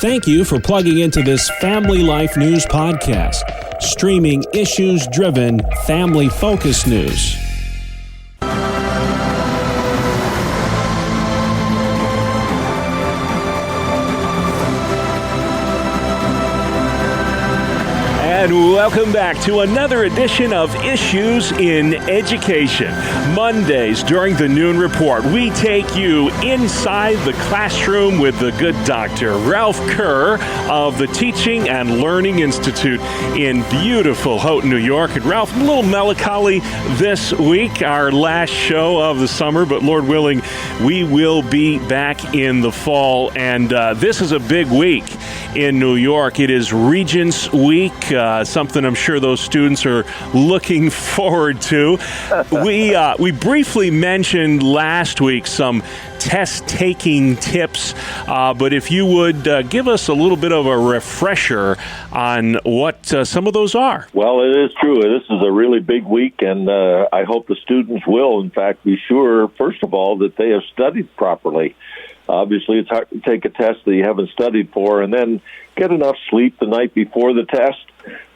Thank you for plugging into this Family Life News podcast, streaming issues-driven, family-focused news. And welcome back to another edition of Issues in Education. Mondays during the Noon Report, we take you inside the classroom with the good doctor, Ralph Kerr of the Teaching and Learning Institute in beautiful Houghton, New York. And Ralph, a little melancholy this week, our last show of the summer, but Lord willing, we will be back in the fall. And this is a big week in New York. It is Regents Week, something I'm sure those students are looking forward to. We briefly mentioned last week some test-taking tips, but if you would give us a little bit of a refresher on what some of those are. Well, it is true. This is a really big week, and I hope the students will, in fact, be sure, first of all, that they have studied properly. Obviously, it's hard to take a test that you haven't studied for, and then get enough sleep the night before the test.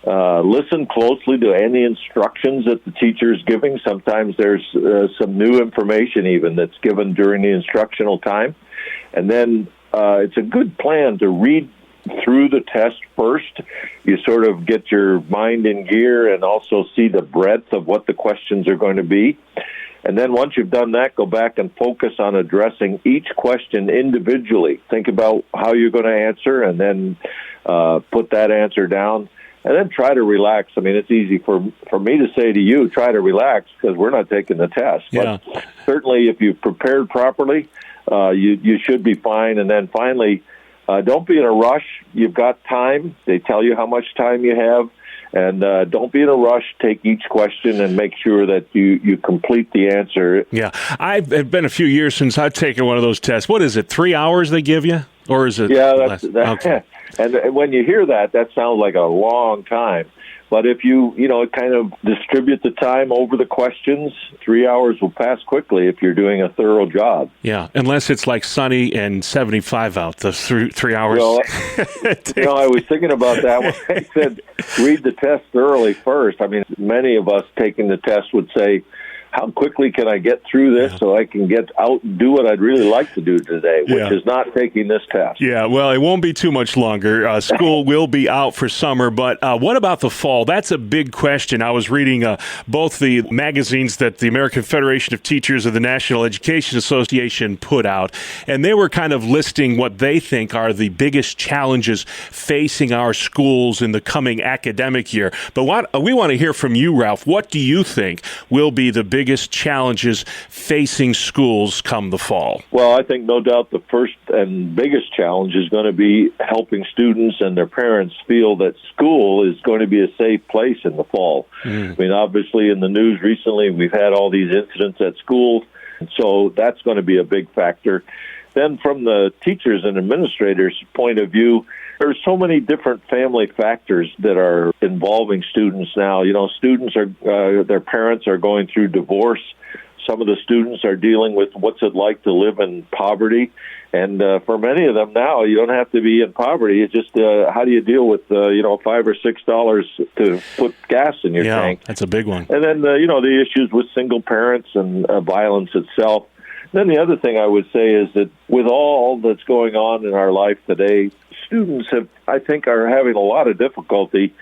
Listen closely to any instructions that the teacher is giving. Sometimes there's some new information even that's given during the instructional time. And then it's a good plan to read through the test first. You sort of get your mind in gear and also see the breadth of what the questions are going to be. And then once you've done that, go back and focus on addressing each question individually. Think about how you're going to answer, and then put that answer down. And then try to relax. I mean, it's easy for me to say to you, try to relax, because we're not taking the test. Yeah. But certainly if you've prepared properly, you should be fine. And then finally, don't be in a rush. You've got time. They tell you how much time you have. And don't be in a rush. Take each question and make sure that you complete the answer. Yeah. It's been a few years since I've taken one of those tests. What is it, 3 hours they give you? Or is it less? Okay. And when you hear that sounds like a long time. But if you kind of distribute the time over the questions, 3 hours will pass quickly if you're doing a thorough job. Yeah, unless it's like sunny and 75 out, the 3 hours. Well, I was thinking about that when I said read the test thoroughly first. I mean, many of us taking the test would say, how quickly can I get through this so I can get out and do what I'd really like to do today, which is not taking this test. Yeah, well, it won't be too much longer. School will be out for summer, but what about the fall? That's a big question. I was reading both the magazines that the American Federation of Teachers and the National Education Association put out, and they were kind of listing what they think are the biggest challenges facing our schools in the coming academic year. But we want to hear from you, Ralph. What do you think will be the biggest challenges facing schools come the fall? Well, I think no doubt the first and biggest challenge is going to be helping students and their parents feel that school is going to be a safe place in the fall. I mean, obviously in the news recently, we've had all these incidents at schools, so that's going to be a big factor. Then from the teachers and administrators' point of view, there's so many different family factors that are involving students now. Students their parents are going through divorce. Some of the students are dealing with what's it like to live in poverty. And for many of them now, you don't have to be in poverty. It's just how do you deal with, $5 or $6 to put gas in your tank? That's a big one. And then, the issues with single parents and violence itself. Then the other thing I would say is that with all that's going on in our life today, students are having a lot of difficulty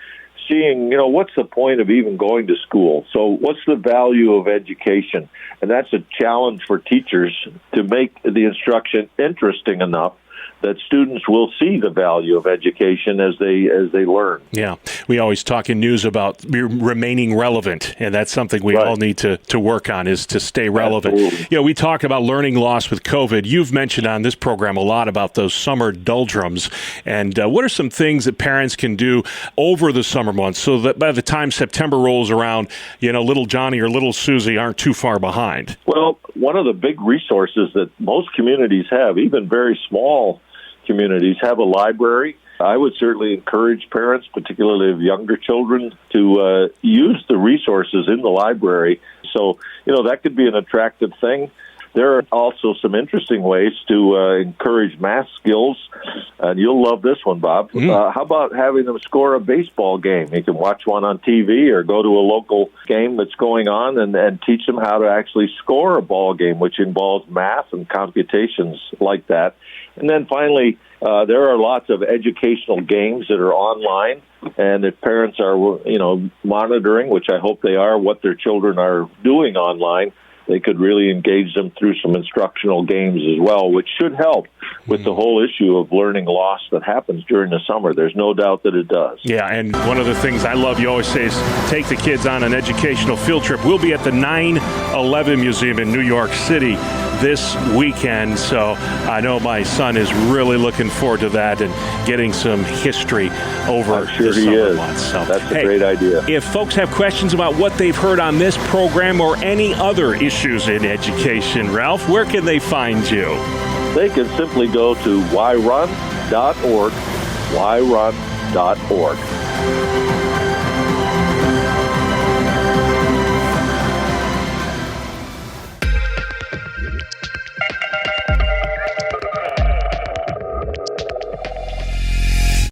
seeing, what's the point of even going to school? So what's the value of education? And that's a challenge for teachers to make the instruction interesting enough that students will see the value of education as they learn. Yeah. We always talk in news about remaining relevant, and that's something we all need to work on, is to stay relevant. Absolutely. We talk about learning loss with COVID. You've mentioned on this program a lot about those summer doldrums, and what are some things that parents can do over the summer months so that by the time September rolls around, little Johnny or little Susie aren't too far behind? Well, one of the big resources that most communities have, even very small communities, have a library. I would certainly encourage parents, particularly of younger children, to use the resources in the library. So, that could be an attractive thing. There are also some interesting ways to encourage math skills, and you'll love this one, Bob. How about having them score a baseball game? You can watch one on TV or go to a local game that's going on and teach them how to actually score a ball game, which involves math and computations like that. And then finally, there are lots of educational games that are online, and if parents are, monitoring, which I hope they are, what their children are doing online, they could really engage them through some instructional games as well, which should help with the whole issue of learning loss that happens during the summer. There's no doubt that it does. Yeah, and one of the things I love you always say is take the kids on an educational field trip. We'll be at the 9/11 Museum in New York City this weekend, so I know my son is really looking forward to that and getting some history over I'm sure the he summer is. months. So, that's a great idea. If folks have questions about what they've heard on this program or any other issues in education, Ralph, where can they find you? They can simply go to whyrun.org, whyrun.org.